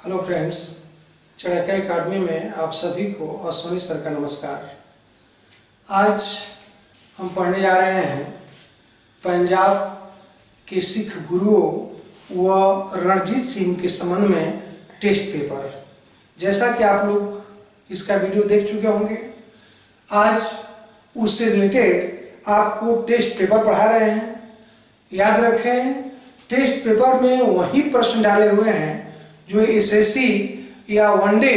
Hello friends, चढ़ैका academy में आप सभी को अश्विनी सर का नमस्कार। आज हम पढ़ने जा रहे हैं पंजाब के सिख गुरुओं व रणजीत सिंह के संबंध में टेस्ट पेपर। जैसा कि आप लोग इसका वीडियो देख चुके होंगे, आज उससे रिलेटेड आपको टेस्ट पेपर पढ़ा रहे हैं। याद रखें, टेस्ट पेपर में वही प्रश्न डाले हुए हैं जो एसएससी या वनडे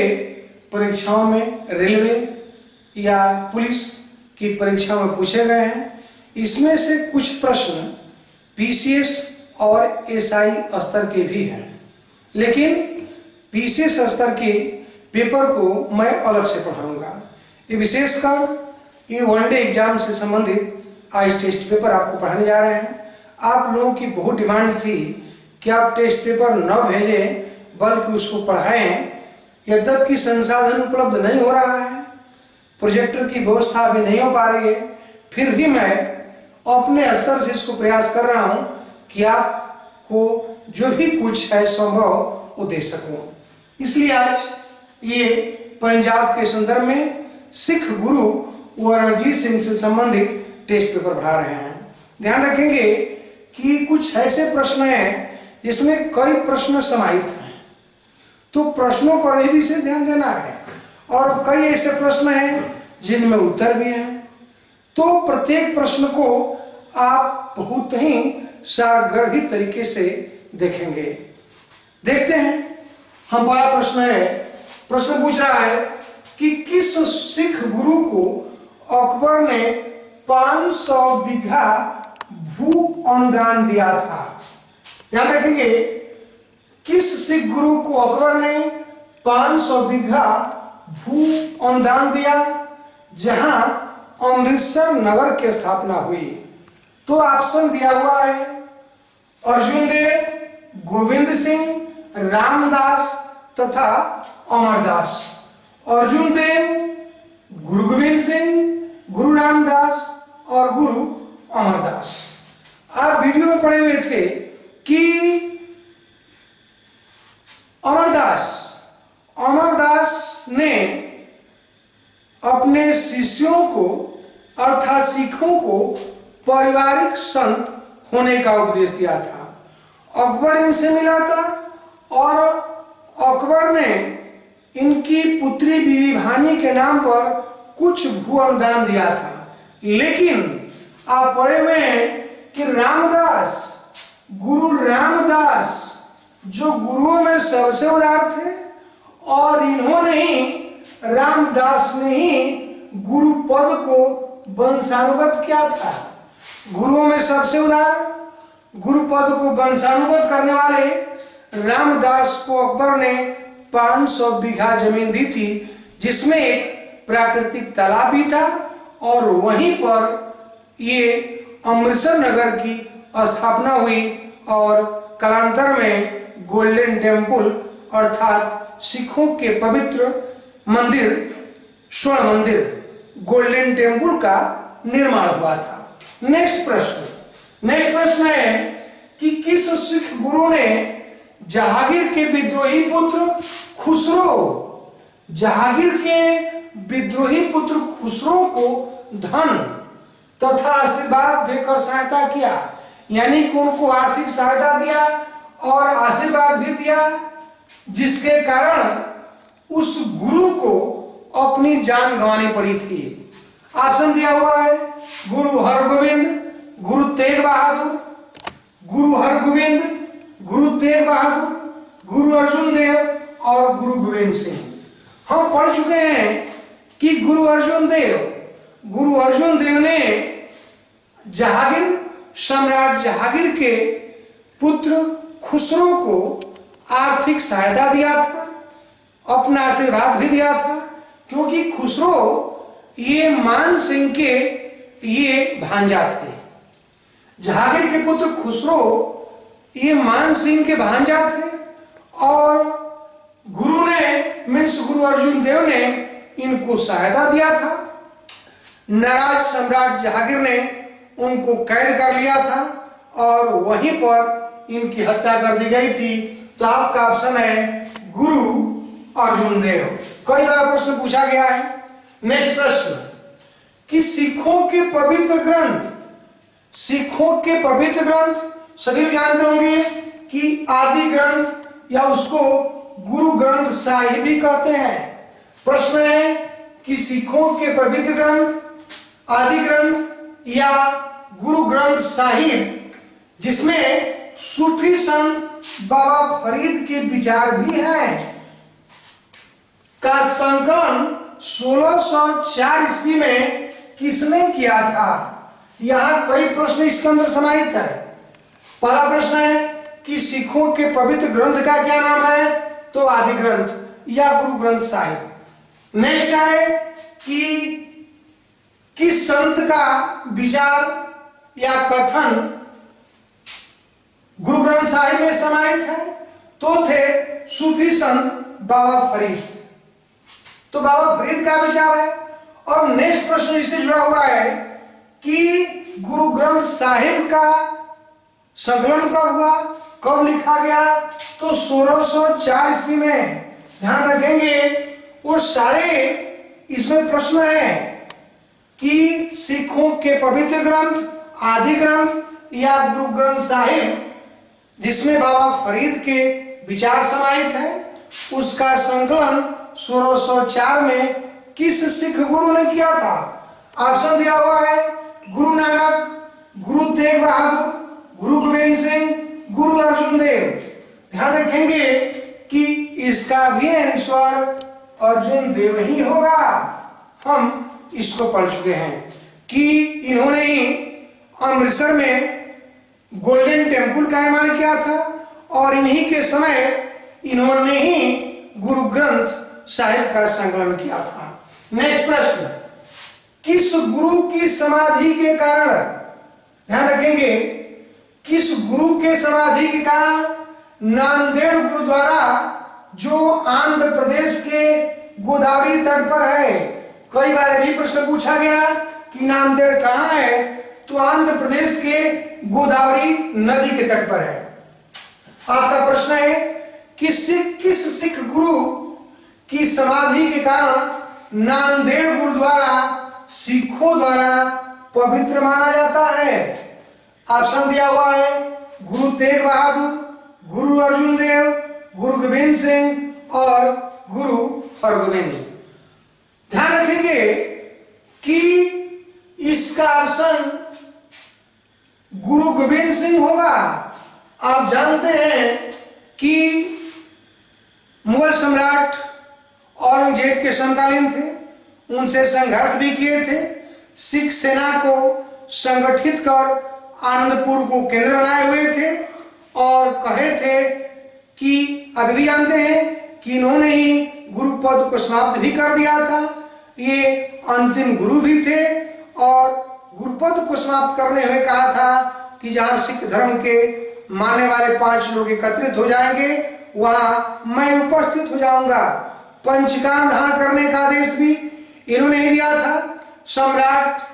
परीक्षाओं में, रेलवे या पुलिस की परीक्षाओं में पूछे गए हैं। इसमें से कुछ प्रश्न पीसीएस और एसआई स्तर के भी हैं, लेकिन पीसीएस स्तर के पेपर को मैं अलग से पढ़ाऊंगा। ये विशेषकर ये वनडे एग्जाम से संबंधित आज टेस्ट पेपर आपको पढ़ाने जा रहे हैं। आप लोगों की बहुत डिमांड थी कि आप टेस्ट पेपर न भेजें बल्कि उसको पढ़ाएं। यद्यपि संसाधन उपलब्ध नहीं हो रहा है, प्रोजेक्टर की व्यवस्था अभी नहीं हो पा रही है, फिर भी मैं अपने स्तर से इसको प्रयास कर रहा हूं कि आपको जो भी कुछ है संभव वो दे सकूं। इसलिए आज ये पंजाब के संदर्भ में सिख गुरु व रणजीत सिंह से संबंधित टेस्ट पेपर पढ़ा रहे हैं। ध्यान रखेंगे कि कुछ ऐसे प्रश्न हैं जिसमें कई प्रश्न समाहित हैं, तो प्रश्नों पर ही विशेष ध्यान देना है, और कई ऐसे प्रश्न हैं जिनमें उत्तर भी हैं। तो प्रत्येक प्रश्न को आप बहुत ही सारगर्भित तरीके से देखेंगे। देखते हैं, हमारा प्रश्न पूछ रहा है कि किस सिख गुरु को अकबर ने 500 बीघा भू अनुदान दिया था। ध्यान रखेंगे, किस सिख गुरु को अकबर ने 500 बीघा भू अनुदान दिया जहां अमृतसर नगर की स्थापना हुई। तो ऑप्शन दिया हुआ है अर्जुन देव, गोविंद सिंह, रामदास तथा अमरदास। अर्जुन देव, गुरु गोविंद सिंह, गुरु रामदास और गुरु अमरदास। आप वीडियो में पढ़े हुए थे कि अमरदास ने अपने शिष्यों को अर्थात सिखों को पारिवारिक संत होने का उपदेश दिया था। अकबर इनसे मिला था और अकबर ने इनकी पुत्री बीबी भानी के नाम पर कुछ भू अनुदान दिया था। लेकिन आप पढ़े हुए हैं कि गुरु रामदास जो गुरुओं में सबसे उदार थे, और इन्होंने ही, रामदास ने ही गुरु पद को वंशानुगत किया था। गुरुओं में सबसे उदार, गुरु पद को वंशानुगत करने वाले रामदास को अकबर ने 500 बीघा जमीन दी थी, जिसमें एक प्राकृतिक तालाब भी था, और वहीं पर ये अमृतसर नगर की स्थापना हुई और कालांतर में गोल्डन टेम्पल अर्थात सिखों के पवित्र मंदिर, स्वर्ण मंदिर गोल्डन टेम्पल का निर्माण हुआ था। नेक्स्ट प्रश्न है कि किस सिख गुरु ने जहांगीर के विद्रोही पुत्र खुसरो को धन तथा आशीर्वाद देकर सहायता किया, यानी कि उनको आर्थिक सहायता दिया और आशीर्वाद भी दिया, जिसके कारण उस गुरु को अपनी जान गंवानी पड़ी थी। ऑप्शन दिया हुआ है गुरु हरगोविंद, गुरु तेग बहादुर, गुरु हरगोविंद, गुरु तेग बहादुर, गुरु अर्जुन देव और गुरु गोविंद सिंह। हम पढ़ चुके हैं कि गुरु अर्जुन देव ने सम्राट जहांगीर के पुत्र खुसरो को आर्थिक सहायता दिया था, अपना आशीर्वाद भी दिया था, क्योंकि खुसरो ये मान सिंह के ये भांजा थे। जहांगीर के पुत्र खुसरो ये मान सिंह के भांजा थे, और गुरु अर्जुन देव ने इनको सहायता दिया था। नाराज सम्राट जहांगीर ने उनको कैद कर लिया था और वहीं पर इनकी हत्या कर दी गई थी। तो आपका ऑप्शन है गुरु अर्जुन देव। कई बार प्रश्न पूछा गया है। नेक्स्ट प्रश्न कि सिखों के पवित्र ग्रंथ सभी जानते होंगे कि आदि ग्रंथ या उसको गुरु ग्रंथ साहिब भी कहते हैं। प्रश्न है कि सिखों के पवित्र ग्रंथ, आदि ग्रंथ या गुरु ग्रंथ साहिब, जिसमें सूफी संत बाबा फरीद के विचार भी हैं, का संकलन 1604 ईस्वी में किसने किया था? यहां कई प्रश्न इसके अंदर समाहित है। पहला प्रश्न है कि सिखों के पवित्र ग्रंथ का क्या नाम है? तो आदि ग्रंथ या गुरु ग्रंथ साहिब। नेक्स्ट है कि किस संत का विचार या कथन गुरु ग्रंथ साहिब में समाहित है? तो थे सूफी संत बाबा फरीद। तो बाबा फरीद का विचार है। और नेक्स्ट प्रश्न इससे जुड़ा हुआ है कि गुरु ग्रंथ साहिब का संकलन कब हुआ, कब लिखा गया? तो 1604 ईस्वी में। ध्यान रखेंगे वो सारे इसमें प्रश्न है कि सिखों के पवित्र ग्रंथ, आदि ग्रंथ या गुरु ग्रंथ साहिब, जिसमें बाबा फरीद के विचार समाहित है, उसका संकलन 1604 में किस सिख गुरु ने किया था? ऑप्शन दिया हुआ है गुरु नानक, गुरु तेग बहादुर, गुरु गोविंद सिंह, गुरु अर्जुन देव। ध्यान रखेंगे कि इसका भी आंसर अर्जुन देव ही होगा। हम इसको पढ़ चुके हैं कि इन्होंने ही अमृतसर में गोल्डन टेम्पल का निर्माण किया था और इन्हीं के समय इन्होंने ही गुरु ग्रंथ साहिब का संकलन किया था। नेक्स्ट प्रश्न, किस गुरु की समाधि के कारण, ध्यान रखेंगे, किस गुरु के समाधि के कारण नांदेड़ गुरुद्वारा जो आंध्र प्रदेश के गोदावरी तट पर है? कई बार भी प्रश्न पूछा गया कि नांदेड़ कहां है? तो आंध्र प्रदेश के गोदावरी नदी के तट पर है। आपका प्रश्न है कि किस सिख गुरु की समाधि के कारण नांदेड़ गुरुद्वारा सिखों द्वारा पवित्र माना जाता है? ऑप्शन दिया हुआ है गुरु तेग बहादुर, गुरु अर्जुन देव, गुरु गोविंद सिंह और गुरु हरगोविंद। ध्यान रखेंगे कि इसका ऑप्शन गुरु गोविंद सिंह होगा। आप जानते हैं कि मुगल सम्राट औरंगजेब के समकालीन थे, उनसे संघर्ष भी किए थे, सिख सेना को संगठित कर आनंदपुर को केंद्र बनाए हुए थे और कहे थे कि अभी भी जानते हैं कि इन्होंने ही गुरु पद को समाप्त भी कर दिया था। ये अंतिम गुरु भी थे और गुरुपद को समाप्त करने हुए कहा था कि जहां सिख धर्म के मानने वाले 5 लोग एकत्रित हो जाएंगे वहां मैं उपस्थित हो जाऊंगा। पंचकान धारण करने का आदेश भी इन्होंने ही दिया था। सम्राट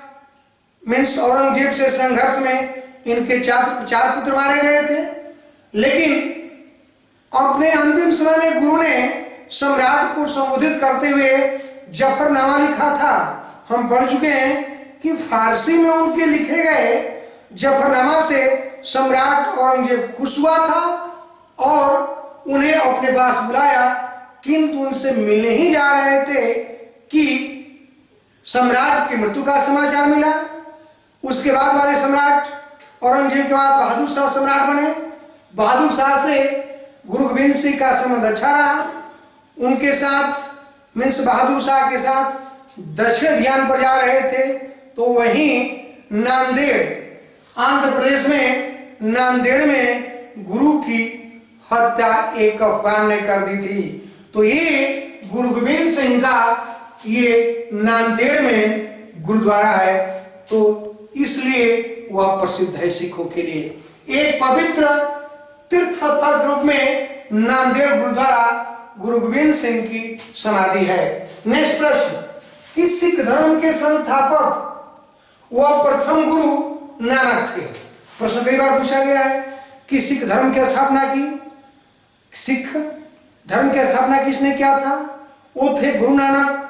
मीन्स औरंगजेब से संघर्ष में इनके चार पुत्र मारे गए थे, लेकिन अपने अंतिम समय में गुरु ने सम्राट को संबोधित करते हुए जफरनामा लिखा था। हम पढ़ चुके हैं कि फारसी में उनके लिखे गए जफरनामा से सम्राट औरंगजेब खुश हुआ था और उन्हें अपने पास बुलाया, किंतु उनसे मिलने ही जा रहे थे कि सम्राट की मृत्यु का समाचार मिला। उसके बाद वाले सम्राट औरंगजेब के बाद बहादुर शाह सम्राट बने। बहादुर शाह से गुरु गोविंद सिंह का संबंध अच्छा रहा। उनके साथ मीन्स बहादुर शाह के साथ दक्षिण अभियान पर जा रहे थे, तो वहीं नांदेड़ आंध्र प्रदेश में नांदेड़ में गुरु की हत्या एक अफगान ने कर दी थी। तो ये गुरु गोविंद सिंह का ये नांदेड़ में गुरुद्वारा है, तो इसलिए वह प्रसिद्ध है सिखों के लिए। एक पवित्र तीर्थ स्थल के रूप में नांदेड़ गुरुद्वारा गुरु गोविंद सिंह की समाधि है। नेक्स्ट प्रश्न, कि सिख धर्म के संस्थापक वह प्रथम गुरु नानक थे। प्रश्न कई बार पूछा गया है कि सिख धर्म की स्थापना की सिख धर्म की स्थापना किसने किया था? वो थे गुरु नानक।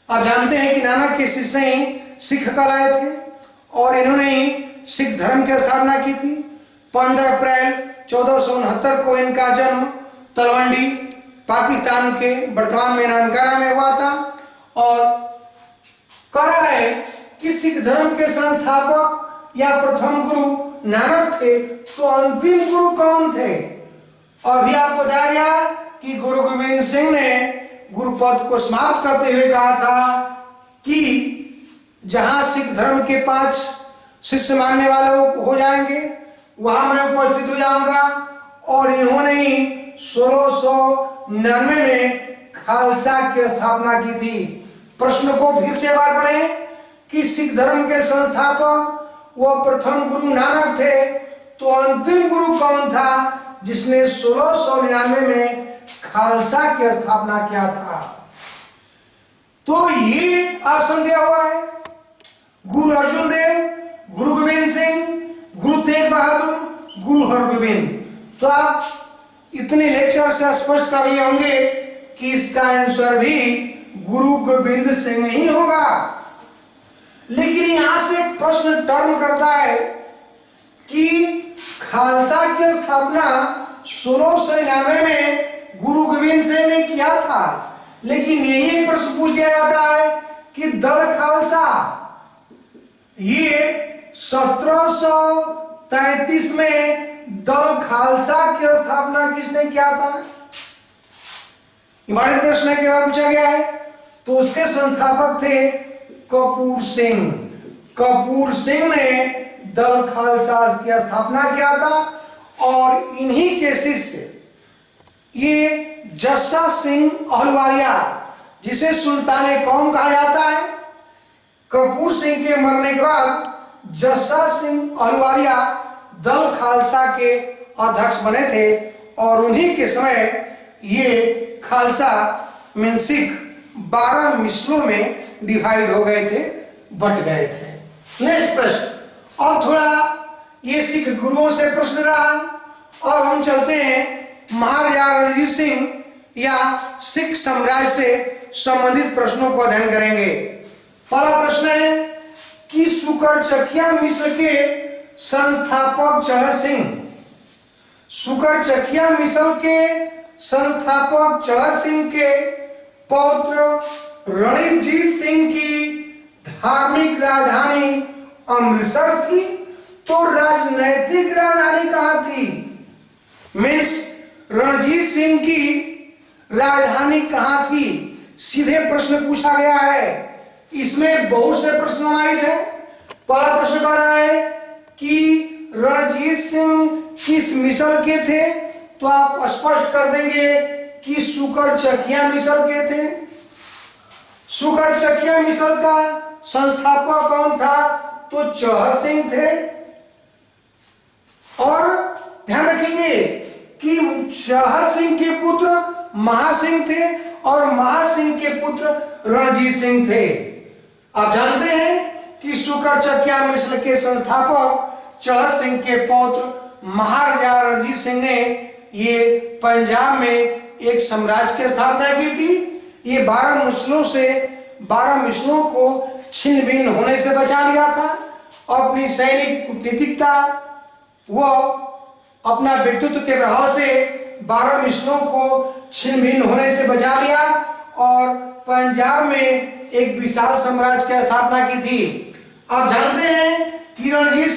आप जानते हैं कि नानक के शिष्य ही सिख कहलाए थे और इन्होंने ही सिख धर्म की स्थापना की थी। 15 अप्रैल 1469 को इनका जन्म तलवंडी पाकिस्तान के वर्तमान में नानकाना में हुआ था। और कह रहा है कि सिख धर्म के संस्थापक या प्रथम गुरु नानक थे, तो अंतिम गुरु कौन थे? अभी आपको बता दिया कि गुरु गोविंद सिंह ने गुरुपद को समाप्त करते हुए कहा था कि जहां सिख धर्म के 5 शिष्य मानने वाले हो जाएंगे वहां मैं उपस्थित हो जाऊंगा। और इन्होंने ही 1699 में खालसा की स्थापना की थी। प्रश्न को फिर से बार पढ़ें कि सिख धर्म के संस्थापक वो प्रथम गुरु नानक थे, तो अंतिम गुरु कौन था जिसने 1699 में खालसा की स्थापना किया था? तो ये ऑप्शन दिया हुआ है, गुरु अर्जुन देव, गुरु गोविंद सिंह, गुरु तेग बहादुर, गुरु हरगोविंद। तो आप इतने लेक्चर से स्पष्ट कर लिए होंगे कि इसका आंसर भी गुरु गोविंद सिंह ही होगा। लेकिन यहां से प्रश्न टर्न करता है कि खालसा की स्थापना 1699 में गुरु गोविंद सिंह ने किया था, लेकिन यही प्रश्न पूछ दिया जाता है कि दल खालसा ये 1733 में दल खालसा की स्थापना किसने किया था? इंपॉर्टेंट प्रश्न के बाद पूछा गया है। तो उसके संस्थापक थे कपूर सिंह। कपूर सिंह ने दल खालसा की स्थापना किया था और इन्हीं के शिष्य ये जस्सा सिंह अहलुवालिया, जिसे सुल्तान कौम कहा जाता है, कपूर सिंह के मरने के बाद जस्सा सिंह अहलुवालिया दल खालसा के अध्यक्ष बने थे और उन्हीं के समय ये खालसा मीन सिख 12 मिसलों में डिवाइड हो गए थे, बट गए थे। नेक्स्ट प्रश्न, और थोड़ा ये सिख गुरुओं से प्रश्न रहा। और हम चलते हैं महाराजा रणजीत सिंह या सिख साम्राज्य से संबंधित प्रश्नों को अध्ययन करेंगे। पहला प्रश्न है कि सुकरचकिया मिस्र के संस्थापक चढ़ सिंह, सुकरचकिया मिस्र के संस्थापक चढ़ सिंह के पौत्र रणजीत सिंह की धार्मिक राजधानी अमृतसर थी, तो राजनैतिक राजधानी कहां थी? मीन्स रणजीत सिंह की राजधानी कहां थी? सीधे प्रश्न पूछा गया है। इसमें बहुत से प्रश्न समाहित है। पहला प्रश्न कह रहा है कि रणजीत सिंह किस मिसल के थे, तो आप स्पष्ट कर देंगे कि सुकरचकिया मिसल के थे। सुकरचकिया मिसल का संस्थापक कौन था? तो चौहर सिंह थे। और ध्यान रखेंगे कि चौहर सिंह के पुत्र महासिंह थे और महासिंह के पुत्र रणजीत सिंह थे। आप जानते हैं कि सुकरचकिया मिसल के संस्थापक चढ़ सिंह के पौत्र महाराजा रणजीत सिंह ने ये पंजाब में एक साम्राज्य की स्थापना की थी। ये 12 मिसलों को छिन्न भिन्न होने से बचा लिया था। अपनी सैनिक कूटनीतिकता व अपना व्यक्तित्व के प्रभाव से 12 मिसलों को छिन्न भिन्न होने से बचा लिया और पंजाब में एक विशाल साम्राज्य की स्थापना की थी। आप जानते हैं कि रणजीत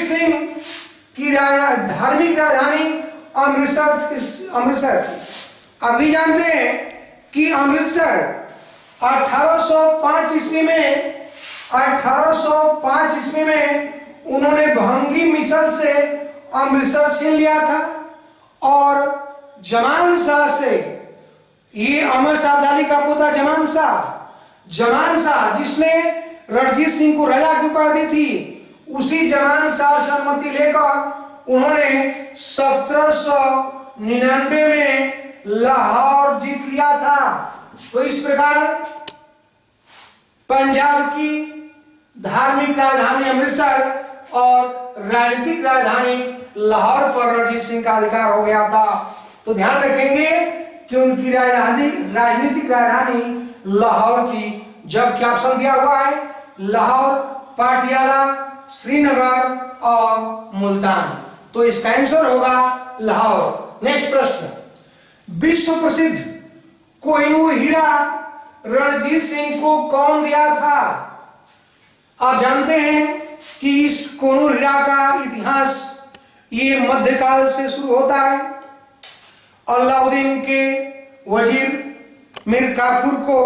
सिंह की धार्मिक राजधानी अमृतसर थी। आप भी जानते हैं कि अमृतसर 1805 ईस्वी में उन्होंने भंगी मिसल से अमृतसर छीन लिया था और जमान शाह से, ये अहमद शाह अब्दाली का पोता जमान शाह जिसने रणजीत सिंह को रजा की उपाधि थी, उसी जमान शाह से अनुमति लेकर उन्होंने 1799 में लाहौर जीत लिया था। तो इस प्रकार पंजाब की धार्मिक राजधानी अमृतसर और राजनीतिक राजधानी लाहौर पर रणजीत सिंह का अधिकार हो गया था। तो ध्यान रखेंगे कि उनकी राजनीतिक राजधानी लाहौर थी। जबकि ऑप्शन दिया हुआ है लाहौर, पाटियाला, श्रीनगर और मुल्तान। तो इसका आंसर होगा लाहौर। नेक्स्ट प्रश्न, विश्व प्रसिद्ध कोहिनूर हीरा रणजीत सिंह को कौन दिया था? आप जानते हैं कि इस कोहिनूर हीरा का इतिहास ये मध्यकाल से शुरू होता है। अलाउद्दीन के वजीर मीर काफूर को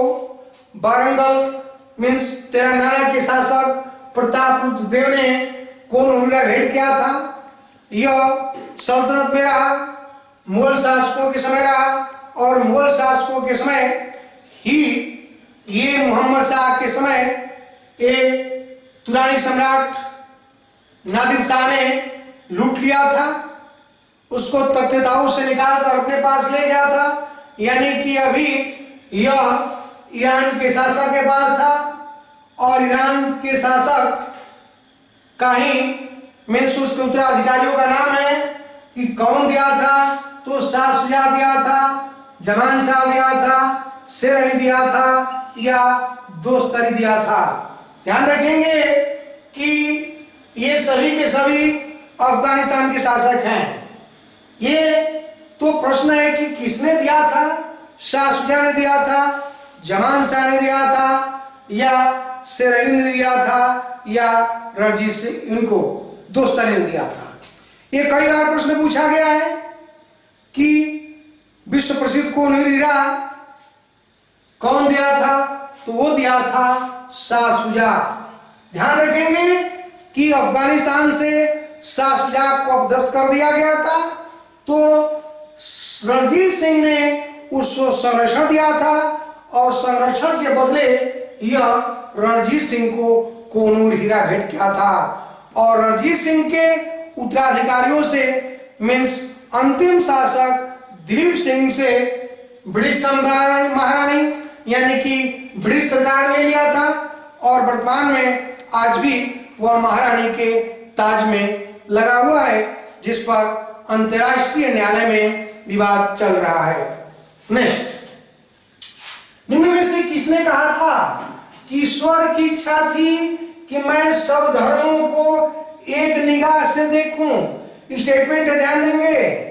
वारंगल मीन्स तेलंगाना के शासक प्रतापरुद्र देव ने कोहिनूर हीरा भेंट किया था। यह सल्तनत में रहा, मुगल शासकों के समय रहा और मुगल शासकों के समय ही ये मोहम्मद शाह के समय एक तुरानी सम्राट नादिर शाह ने लूट लिया था। उसको तख्ताओं से निकालकर अपने पास ले गया था, यानी कि अभी यह ईरान के शासक के पास था और ईरान के शासक का ही मीन्स उसके उत्तराधिकारियों का नाम है कि कौन दिया था? तो शाह शुजा दिया था, जमान शाह दिया था, शेर अली दिया था या दोस्त अली दिया था। ध्यान रखेंगे कि ये सभी के सभी अफगानिस्तान के शासक हैं। ये तो प्रश्न है कि किसने दिया था? शाह शुजा ने दिया था, जमान शाह ने दिया था या शेर अली ने दिया था या रणजीत सिंह इनको दोस्त अली ने दिया था। ये कई बार प्रश्न पूछा गया है कि विश्व प्रसिद्ध कोहिनूर हीरा कौन दिया था? तो वो दिया था शाह शुजा। ध्यान रखेंगे कि अफगानिस्तान से शाह शुजा को अपदस्थ कर दिया गया था, तो रणजीत सिंह ने उसको संरक्षण दिया था और संरक्षण के बदले यह रणजीत सिंह को कोहिनूर हीरा भेंट किया था। और रणजीत सिंह के उत्तराधिकारियों से मीन्स अंतिम शासक दिलीप सिंह से ब्रिटिश महारानी यानी कि ब्रिटिश सरकार ने लिया था और वर्तमान में आज भी वह महारानी के ताज में लगा हुआ है, जिस पर अंतर्राष्ट्रीय न्यायालय में विवाद चल रहा है। नेक्स्ट, निम्न में से किसने कहा था कि ईश्वर की इच्छा थी कि मैं सब धर्मों को एक निगाह से देखूं? स्टेटमेंट ध्यान देंगे।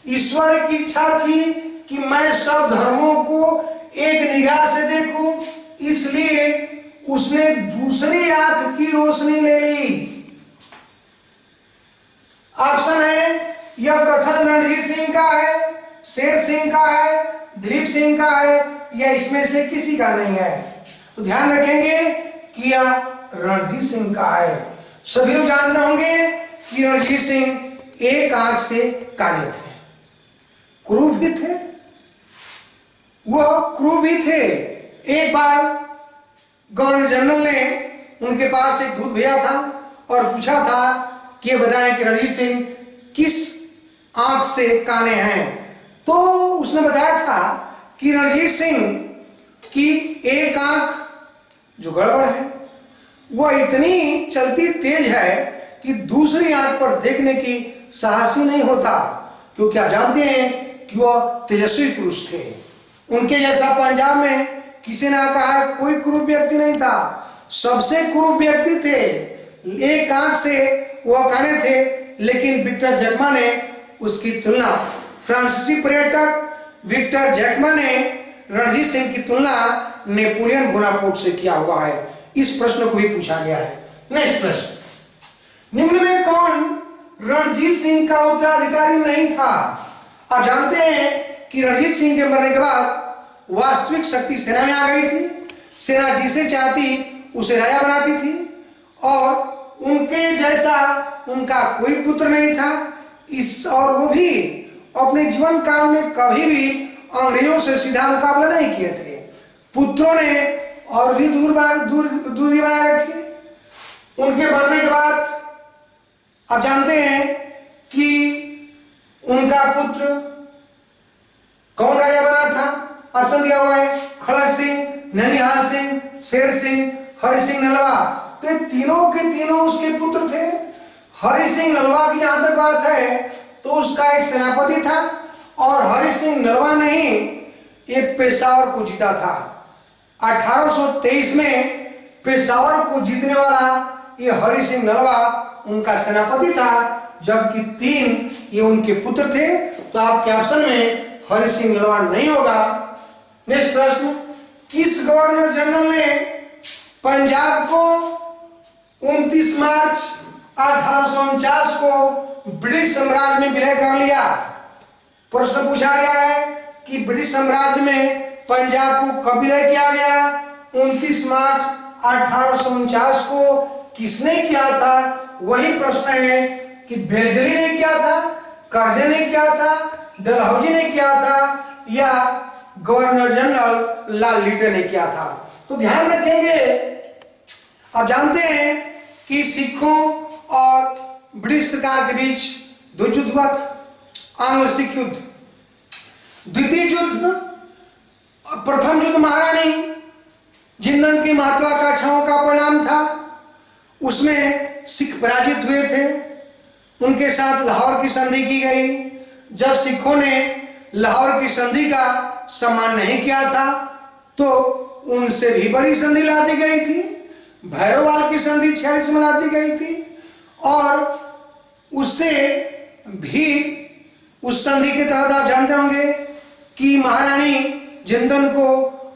ईश्वर की इच्छा थी कि मैं सब धर्मों को एक निगाह से देखूं, इसलिए उसने दूसरी आंख की रोशनी ले ली। ऑप्शन है यह कथन रणजीत सिंह का है, शेर सिंह का है, दिलीप सिंह का है या इसमें से किसी का नहीं है। तो ध्यान रखेंगे कि यह रणजीत सिंह का है। सभी लोग जानते होंगे कि रणजीत सिंह एक आंख से काले थे, क्रूर भी थे, वह क्रूर भी थे। एक बार गवर्नर जनरल ने उनके पास एक दूत भेजा था और पूछा था कि ये बताएं कि रणजीत सिंह किस आंख से काले हैं। तो उसने बताया था कि रणजीत सिंह की एक आंख जो गड़बड़ है वह इतनी चलती तेज है कि दूसरी आंख पर देखने की साहस ही नहीं होता, क्योंकि आप जानते हैं कि वह तेजस्वी पुरुष थे। उनके जैसा पंजाब में किसी ने कहा कोई क्रूर व्यक्ति नहीं था, सबसे क्रूर व्यक्ति थे। एक आंख से वह काले थे, लेकिन विक्टर जैकमा ने उसकी तुलना, फ्रांसीसी पर्यटक विक्टर जैकमा ने रणजीत सिंह की तुलना नेपोलियन बोनापार्ट से किया हुआ है। इस प्रश्न को भी पूछा गया है। नेक्स्ट प्रश्न, निम्न में कौन रणजीत सिंह का उत्तराधिकारी नहीं था? आप जानते हैं कि रणजीत सिंह के मरने के बाद वास्तविक शक्ति सेना में आ गई थी। सेना जिसे चाहती उसे राजा बनाती थी और उनके जैसा उनका कोई पुत्र नहीं था। और वो भी अपने जीवन काल में कभी भी अंग्रेजों से सीधा मुकाबला नहीं किए थे। पुत्रों ने और भी दूरी बनाए रखी। उनके मरने के बाद आप जानते हैं कि उनका पुत्र कौन राजा बना था? ऑप्शन दिया हुआ है खड़ग सिंह, ननिहाल सिंह, शेर सिंह, हरि सिंह नलवा। तो तीनों के तीनों उसके पुत्र थे। हरि सिंह नलवा की जहां तक बात है तो उसका एक सेनापति था और हरि सिंह नलवा ने ही ये पेशावर को जीता था। 1823 में पेशावर को जीतने वाला ये हरि सिंह नलवा उनका सेनापति था, जबकि 3 ये उनके पुत्र थे। तो आपके ऑप्शन में हरि सिंह नलवा नहीं होगा। नेक्स्ट प्रश्न, किस गवर्नर जनरल ने पंजाब को 29 मार्च 1849 को ब्रिटिश साम्राज्य में विलय कर लिया? प्रश्न पूछा गया है कि ब्रिटिश साम्राज्य में पंजाब को कब विलय किया गया? 29 मार्च 1849 को किसने किया था? वही प्रश्न है कि बेलजली ने किया था, करजन ने किया था, डलहौजी ने किया था, या गवर्नर जनरल लॉर्ड लिटन ने किया था? तो ध्यान रखेंगे, आप जानते हैं कि सिखों और ब्रिटिश सरकार के बीच 2 युद्ध हुआ था, आंग्ल सिख युद्ध। द्वितीय युद्ध, प्रथम युद्ध महारानी जिंदन की महत्वाकांक्षाओं का परिणाम था, उसमें सिख पराजित हुए थे। उनके साथ लाहौर की संधि की गई। जब सिखों ने लाहौर की संधि का सम्मान नहीं किया था तो उनसे भी बड़ी संधि ला दी गई थी। भैरववाल की संधि 46 में ला दी गई थी, और उससे भी उस संधि के तहत आप जानते होंगे कि महारानी जिंदन को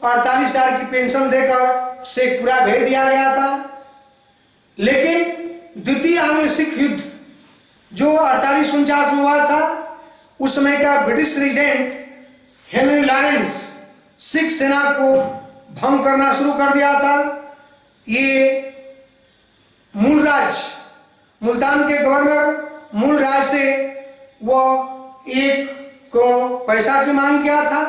48,000 की पेंशन देकर शेखपुरा भेज दिया गया था। लेकिन द्वितीय आंग्ल सिख युद्ध जो 48-49 में हुआ था, उस समय का British resident Henry Lawrence Sikh सेना को भंग करना शुरू कर दिया था। ये मूलराज, मुल्तान के गवर्नर मूलराज से वो 1 करोड़ पैसा की मांग किया था।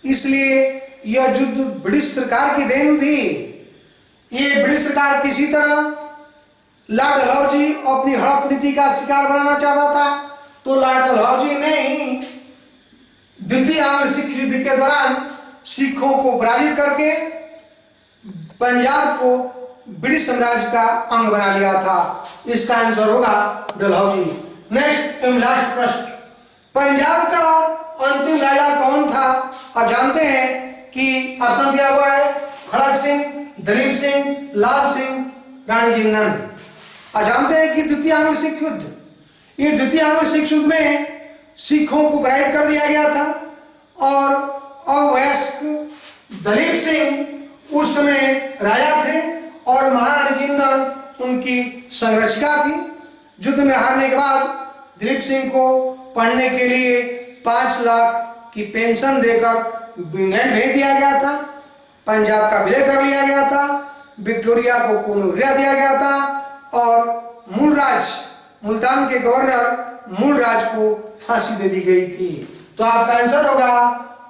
इसलिए यह युद्ध ब्रिटिश सरकार की देन थी। ये ब्रिटिश सरकार किसी तरह लॉर्ड डलहौजी अपनी हड़प नीति का शिकार बनाना चाहता था, तो लॉर्ड डलहौजी ने ही द्वितीय आंग्ल सिख युद्ध के दौरान सिखों को पराजित करके पंजाब को ब्रिटिश साम्राज्य का अंग बना लिया था। इसका आंसर होगा डलहौजी। नेक्स्ट एवं लास्ट प्रश्न, पंजाब का अंतिम राजा कौन था? आप जानते हैं कि ऑप्शन दिया हुआ है खड़क सिंह, दलीप सिंह, लाल सिंह, रानी जिंदन। आप जानते हैं कि द्वितीय आंग्ल सिख युद्ध, ये द्वितीय आंग्ल सिख युद्ध में सिखों को पराजित कर दिया गया था, और अवयस्क दलीप सिंह उस समय राजा थे और महारानी जिंदन उनकी संरक्षिका थी। युद्ध में हारने के बाद दलीप सिंह को पढ़ने के लिए 5 लाख की पेंशन देकर इंग्लैंड भेज दिया गया था। पंजाब का विलय कर लिया गया था, विक्टोरिया को कोनूरिया दिया गया था, और मूलराज मुल्तान के गवर्नर मूलराज को फांसी दे दी गई थी। तो आपका आंसर होगा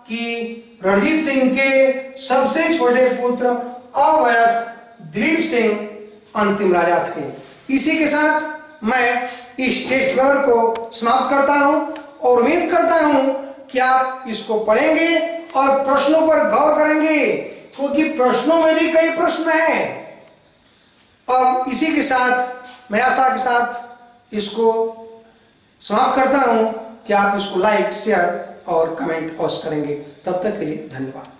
कि रणजीत सिंह के सबसे छोटे पुत्र अवयस्क दलीप सिंह अंतिम राजा थे। इसी के साथ मैं इस टेस्ट पेपर को समाप्त करता हूं और उम्मीद करता हूं कि आप इसको पढ़ेंगे और प्रश्नों पर गौर करेंगे, क्योंकि प्रश्नों में भी कई प्रश्न हैं। और इसी के साथ मैं आशा के साथ इसको समाप्त करता हूं कि आप इसको लाइक, शेयर और कमेंट अवश्य करेंगे। तब तक के लिए धन्यवाद।